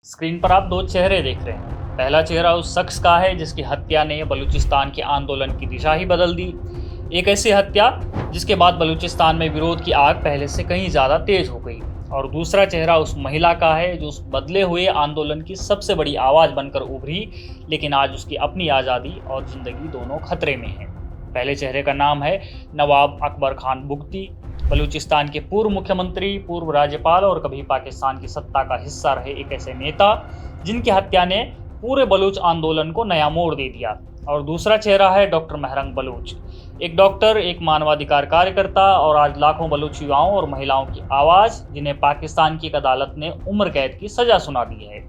Screen पर आप दो चेहरे देख रहे हैं। पहला चेहरा उस शख्स का है जिसकी हत्या ने बलूचिस्तान के आंदोलन की दिशा ही बदल दी। एक ऐसी हत्या जिसके बाद बलूचिस्तान में विरोध की आग पहले से कहीं ज़्यादा तेज हो गई। और दूसरा चेहरा उस महिला का है जो उस बदले हुए आंदोलन की सबसे बड़ी आवाज़ बनकर उभरी, लेकिन आज उसकी अपनी आज़ादी और ज़िंदगी दोनों खतरे में हैं। पहले चेहरे का नाम है नवाब अकबर खान बुगटी। बलूचिस्तान के पूर्व मुख्यमंत्री, पूर्व राज्यपाल और कभी पाकिस्तान की सत्ता का हिस्सा रहे एक ऐसे नेता जिनकी हत्या ने पूरे बलूच आंदोलन को नया मोड़ दे दिया। और दूसरा चेहरा है डॉक्टर महरंग बलूच, एक डॉक्टर, एक मानवाधिकार कार्यकर्ता और आज लाखों बलूच युवाओं और महिलाओं की आवाज़, जिन्हें पाकिस्तान की एक अदालत ने उम्र कैद की सज़ा सुना दी है।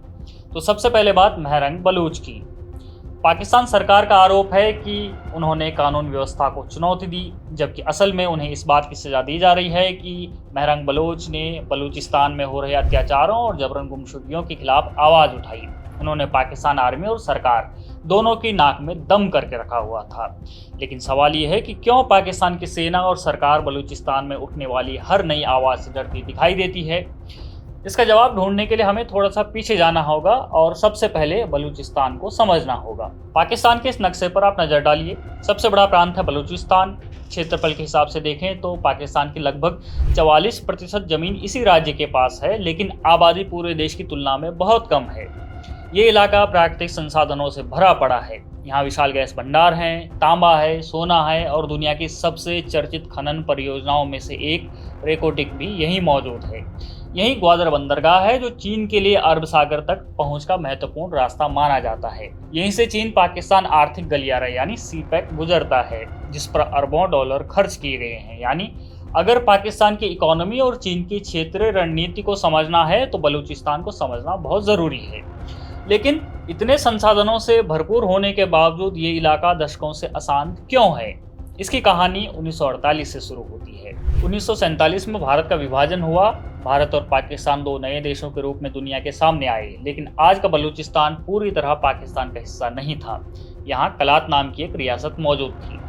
तो सबसे पहले बात महरंग बलूच की। पाकिस्तान सरकार का आरोप है कि उन्होंने कानून व्यवस्था को चुनौती दी, जबकि असल में उन्हें इस बात की सज़ा दी जा रही है कि महरंग बलूच ने बलूचिस्तान में हो रहे अत्याचारों और जबरन गुमशुदगियों के खिलाफ आवाज़ उठाई। उन्होंने पाकिस्तान आर्मी और सरकार दोनों की नाक में दम करके रखा हुआ था। लेकिन सवाल ये है कि क्यों पाकिस्तान की सेना और सरकार बलूचिस्तान में उठने वाली हर नई आवाज़ से डरती दिखाई देती है? इसका जवाब ढूंढने के लिए हमें थोड़ा सा पीछे जाना होगा और सबसे पहले बलूचिस्तान को समझना होगा। पाकिस्तान के इस नक्शे पर आप नज़र डालिए। सबसे बड़ा प्रांत है बलूचिस्तान। क्षेत्रफल के हिसाब से देखें तो पाकिस्तान की लगभग 44% जमीन इसी राज्य के पास है, लेकिन आबादी पूरे देश की तुलना में बहुत कम है। ये इलाका प्राकृतिक संसाधनों से भरा पड़ा है। यहाँ विशाल गैस भंडार हैं, तांबा है, सोना है और दुनिया की सबसे चर्चित खनन परियोजनाओं में से एक रेकोटिक भी यहीं मौजूद है। यही ग्वादर बंदरगाह है जो चीन के लिए अरब सागर तक पहुंच का महत्वपूर्ण रास्ता माना जाता है। यहीं से चीन पाकिस्तान आर्थिक गलियारा यानी सीपैक गुजरता है, जिस पर अरबों डॉलर खर्च किए गए हैं। यानी अगर पाकिस्तान की इकोनॉमी और चीन की क्षेत्रीय रणनीति को समझना है तो बलूचिस्तान को समझना बहुत ज़रूरी है। लेकिन इतने संसाधनों से भरपूर होने के बावजूद ये इलाका दशकों से अशांत क्यों है? इसकी कहानी 1948 से शुरू होती है। 1947 में भारत का विभाजन हुआ। भारत और पाकिस्तान दो नए देशों के रूप में दुनिया के सामने आए, लेकिन आज का बलूचिस्तान पूरी तरह पाकिस्तान का हिस्सा नहीं था। यहाँ कलात नाम की एक रियासत मौजूद थी।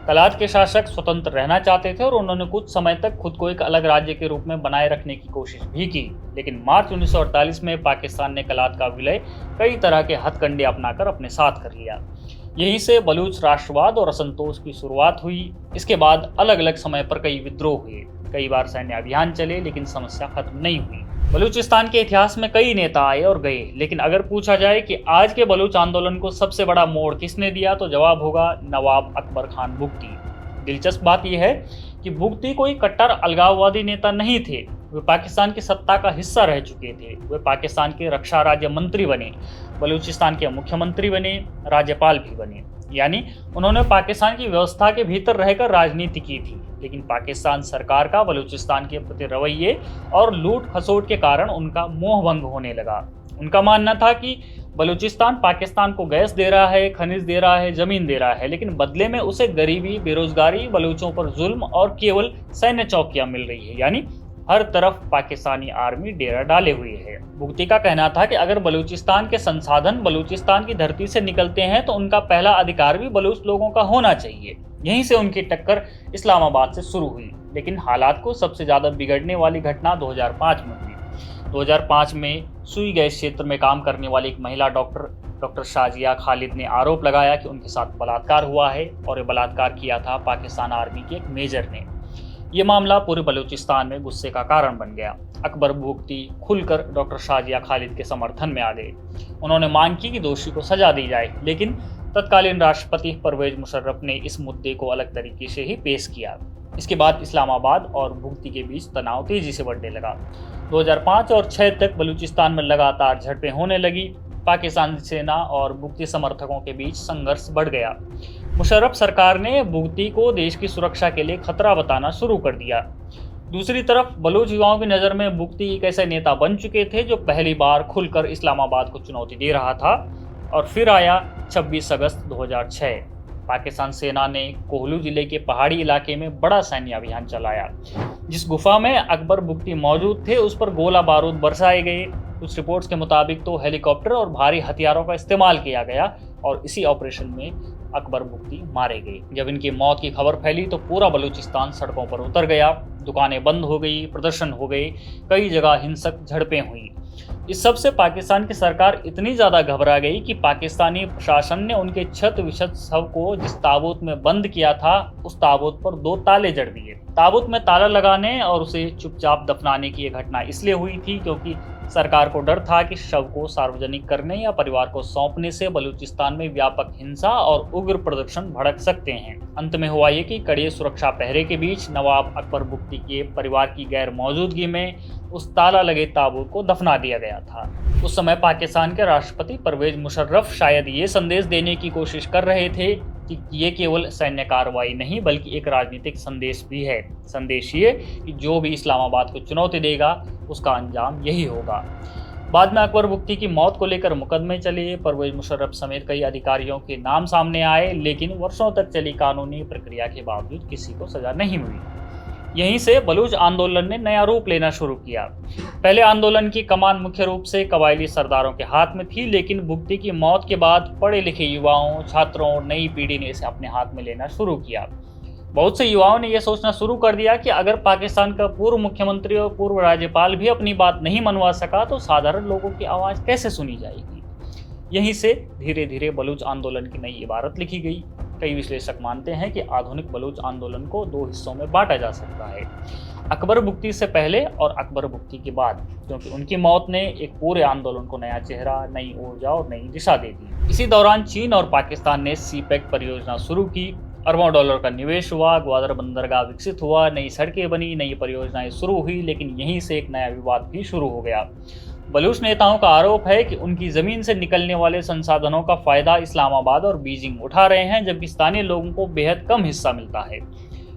कलात के शासक स्वतंत्र रहना चाहते थे और उन्होंने कुछ समय तक खुद को एक अलग राज्य के रूप में बनाए रखने की कोशिश भी की, लेकिन मार्च 1948 में पाकिस्तान ने कलात का विलय कई तरह के हथकंडे अपनाकर अपने साथ कर लिया। यहीं से बलूच राष्ट्रवाद और असंतोष की शुरुआत हुई। इसके बाद अलग अलग समय पर कई विद्रोह हुए, कई बार सैन्य अभियान चले, लेकिन समस्या खत्म नहीं हुई। बलूचिस्तान के इतिहास में कई नेता आए और गए, लेकिन अगर पूछा जाए कि आज के बलूच आंदोलन को सबसे बड़ा मोड़ किसने दिया तो जवाब होगा नवाब अकबर खान बुगटी। दिलचस्प बात यह है कि बुगटी कोई कट्टर अलगाववादी नेता नहीं थे। वे पाकिस्तान की सत्ता का हिस्सा रह चुके थे। वे पाकिस्तान के रक्षा राज्य मंत्री बने, बलूचिस्तान के मुख्यमंत्री बने, राज्यपाल भी बने। यानी उन्होंने पाकिस्तान की व्यवस्था के भीतर रहकर राजनीति की थी। लेकिन पाकिस्तान सरकार का बलूचिस्तान के प्रति रवैये और लूट खसोट के कारण उनका मोहभंग होने लगा। उनका मानना था कि बलूचिस्तान पाकिस्तान को गैस दे रहा है, खनिज दे रहा है, जमीन दे रहा है, लेकिन बदले में उसे गरीबी, बेरोजगारी, बलूचों पर जुल्म और केवल सैन्य चौकियां मिल रही है। यानी हर तरफ पाकिस्तानी आर्मी डेरा डाले हुए है। बुगटी का कहना था कि अगर बलूचिस्तान के संसाधन बलूचिस्तान की धरती से निकलते हैं तो उनका पहला अधिकार भी बलूच लोगों का होना चाहिए। यहीं से उनकी टक्कर इस्लामाबाद से शुरू हुई, लेकिन हालात को सबसे ज़्यादा बिगड़ने वाली घटना 2005 में हुई। 2005 में सुई गैस क्षेत्र में काम करने वाली एक महिला डॉक्टर शाजिया खालिद ने आरोप लगाया कि उनके साथ बलात्कार हुआ है और ये बलात्कार किया था पाकिस्तान आर्मी के एक मेजर ने। ये मामला पूरे बलूचिस्तान में गुस्से का कारण बन गया। अकबर बुगटी खुलकर डॉक्टर शाजिया खालिद के समर्थन में आ गए। उन्होंने मांग की कि दोषी को सजा दी जाए, लेकिन तत्कालीन राष्ट्रपति परवेज मुशर्रफ ने इस मुद्दे को अलग तरीके से ही पेश किया। इसके बाद इस्लामाबाद और बुगटी के बीच तनाव तेजी से बढ़ने लगा। 2005 और 2006 तक बलूचिस्तान में लगातार झड़पें होने लगी। पाकिस्तान सेना और बुगटी समर्थकों के बीच संघर्ष बढ़ गया। मुशर्रफ सरकार ने बुगटी को देश की सुरक्षा के लिए खतरा बताना शुरू कर दिया। दूसरी तरफ बलूच युवाओं की नज़र में बुगटी एक ऐसे नेता बन चुके थे जो पहली बार खुलकर इस्लामाबाद को चुनौती दे रहा था। और फिर आया 26 अगस्त 2006। पाकिस्तान सेना ने कोहलू जिले के पहाड़ी इलाके में बड़ा सैन्य अभियान चलाया। जिस गुफा में अकबर बुगटी मौजूद थे उस पर गोला बारूद बरसाए गए। कुछ रिपोर्ट्स के मुताबिक तो हेलीकॉप्टर और भारी हथियारों का इस्तेमाल किया गया और इसी ऑपरेशन में अकबर बुगटी मारे गए। जब इनकी मौत की खबर फैली तो पूरा बलूचिस्तान सड़कों पर उतर गया। दुकानें बंद हो गई, प्रदर्शन हो गए, कई जगह हिंसक झड़पें हुई। इस सब से पाकिस्तान की सरकार इतनी ज़्यादा घबरा गई कि पाकिस्तानी प्रशासन ने उनके क्षत विक्षत शव को जिस ताबूत में बंद किया था, उस ताबूत पर 2 ताले जड़ दिए। ताबूत में ताला लगाने और उसे चुपचाप दफनाने की यह घटना इसलिए हुई थी क्योंकि सरकार को डर था कि शव को सार्वजनिक करने या परिवार को सौंपने से बलूचिस्तान में व्यापक हिंसा और उग्र प्रदर्शन भड़क सकते हैं। अंत में हुआ ये कि कड़े सुरक्षा पहरे के बीच नवाब अकबर बुख्ती के परिवार की गैर मौजूदगी में उस ताला लगे ताबूत को दफना दिया गया था। उस समय पाकिस्तान के राष्ट्रपति परवेज मुशर्रफ शायद ये संदेश देने की कोशिश कर रहे थे कि ये केवल सैन्य कार्रवाई नहीं बल्कि एक राजनीतिक संदेश भी है। संदेश ये कि जो भी इस्लामाबाद को चुनौती देगा उसका अंजाम यही होगा। बाद में अकबर बुख्ती की मौत को लेकर मुकदमे चले, परवेज मुशर्रफ समेत कई अधिकारियों के नाम सामने आए, लेकिन वर्षों तक चली कानूनी प्रक्रिया के बावजूद किसी को सजा नहीं मिली। यहीं से बलूच आंदोलन ने नया रूप लेना शुरू किया। पहले आंदोलन की कमान मुख्य रूप से कबायली सरदारों के हाथ में थी, लेकिन बुख्ती की मौत के बाद पढ़े लिखे युवाओं, छात्रों और नई पीढ़ी ने इसे अपने हाथ में लेना शुरू किया। बहुत से युवाओं ने यह सोचना शुरू कर दिया कि अगर पाकिस्तान का पूर्व मुख्यमंत्री और पूर्व राज्यपाल भी अपनी बात नहीं मनवा सका तो साधारण लोगों की आवाज़ कैसे सुनी जाएगी। यहीं से धीरे धीरे बलूच आंदोलन की नई इबारत लिखी गई। कई विश्लेषक मानते हैं कि आधुनिक बलूच आंदोलन को 2 हिस्सों में बांटा जा सकता है, अकबर बुख्ती से पहले और अकबर बुख्ती के बाद, क्योंकि उनकी मौत ने एक पूरे आंदोलन को नया चेहरा, नई ऊर्जा और नई दिशा दे दी। इसी दौरान चीन और पाकिस्तान ने सीपेक परियोजना शुरू की। अरबों डॉलर का निवेश हुआ, ग्वादर बंदरगाह विकसित हुआ, नई सड़कें बनी, नई परियोजनाएं शुरू हुई, लेकिन यहीं से एक नया विवाद भी शुरू हो गया। बलूच नेताओं का आरोप है कि उनकी ज़मीन से निकलने वाले संसाधनों का फ़ायदा इस्लामाबाद और बीजिंग उठा रहे हैं, जबकि स्थानीय लोगों को बेहद कम हिस्सा मिलता है।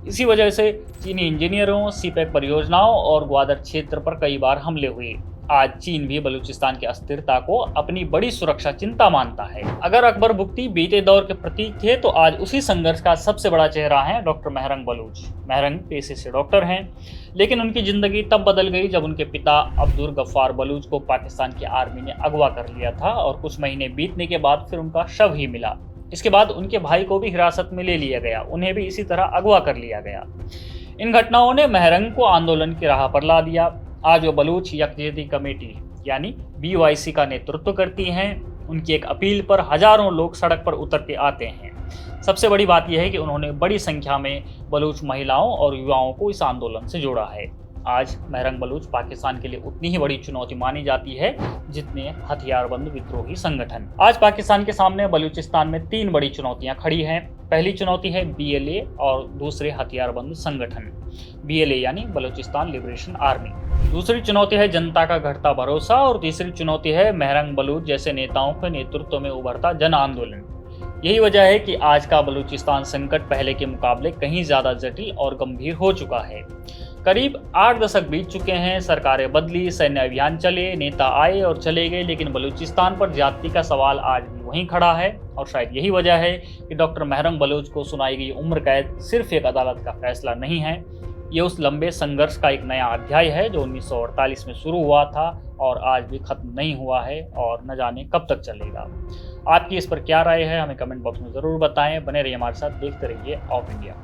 इसी वजह से चीनी इंजीनियरों, सीपेक परियोजनाओं और ग्वादर क्षेत्र पर कई बार हमले हुए। आज चीन भी बलूचिस्तान की अस्थिरता को अपनी बड़ी सुरक्षा चिंता मानता है। अगर अकबर बुख्ती बीते दौर के प्रतीक थे तो आज उसी संघर्ष का सबसे बड़ा चेहरा है डॉक्टर महरंग बलूच। महरंग पेशे से डॉक्टर हैं, लेकिन उनकी जिंदगी तब बदल गई जब उनके पिता अब्दुल गफ्फार बलूच को पाकिस्तान की आर्मी ने अगवा कर लिया था और कुछ महीने बीतने के बाद फिर उनका शव ही मिला। इसके बाद उनके भाई को भी हिरासत में ले लिया गया, उन्हें भी इसी तरह अगवा कर लिया गया। इन घटनाओं ने महरंग को आंदोलन की राह पर ला दिया। आज वो बलूच यकजहती कमेटी यानी BYC का नेतृत्व करती हैं। उनकी एक अपील पर हजारों लोग सड़क पर उतर के आते हैं। सबसे बड़ी बात यह है कि उन्होंने बड़ी संख्या में बलूच महिलाओं और युवाओं को इस आंदोलन से जोड़ा है। आज महरंग बलूच पाकिस्तान के लिए उतनी ही बड़ी चुनौती मानी जाती है जितने हथियारबंद विद्रोही संगठन। आज पाकिस्तान के सामने बलूचिस्तान में 3 बड़ी चुनौतियां खड़ी हैं। पहली चुनौती है BLA और दूसरे हथियारबंद संगठन, BLA यानी बलूचिस्तान लिबरेशन आर्मी। दूसरी चुनौती है जनता का घटता भरोसा और तीसरी चुनौती है महरंग बलूच जैसे नेताओं के नेतृत्व में उभरता जन आंदोलन। यही वजह है कि आज का बलूचिस्तान संकट पहले के मुकाबले कहीं ज्यादा जटिल और गंभीर हो चुका है। करीब 8 दशक बीत चुके हैं, सरकारें बदली, सैन्य अभियान चले, नेता आए और चले गए, लेकिन बलूचिस्तान पर ज्यादती का सवाल आज भी वहीं खड़ा है। और शायद यही वजह है कि डॉक्टर महरंग बलूच को सुनाई गई उम्र कैद सिर्फ एक अदालत का फैसला नहीं है, ये उस लंबे संघर्ष का एक नया अध्याय है जो 1948 में शुरू हुआ था और आज भी खत्म नहीं हुआ है और न जाने कब तक चलेगा। आपकी इस पर क्या राय है हमें कमेंट बॉक्स में ज़रूर बताएं। बने रहिए हमारे साथ, देखते रहिए ऑफ इंडिया।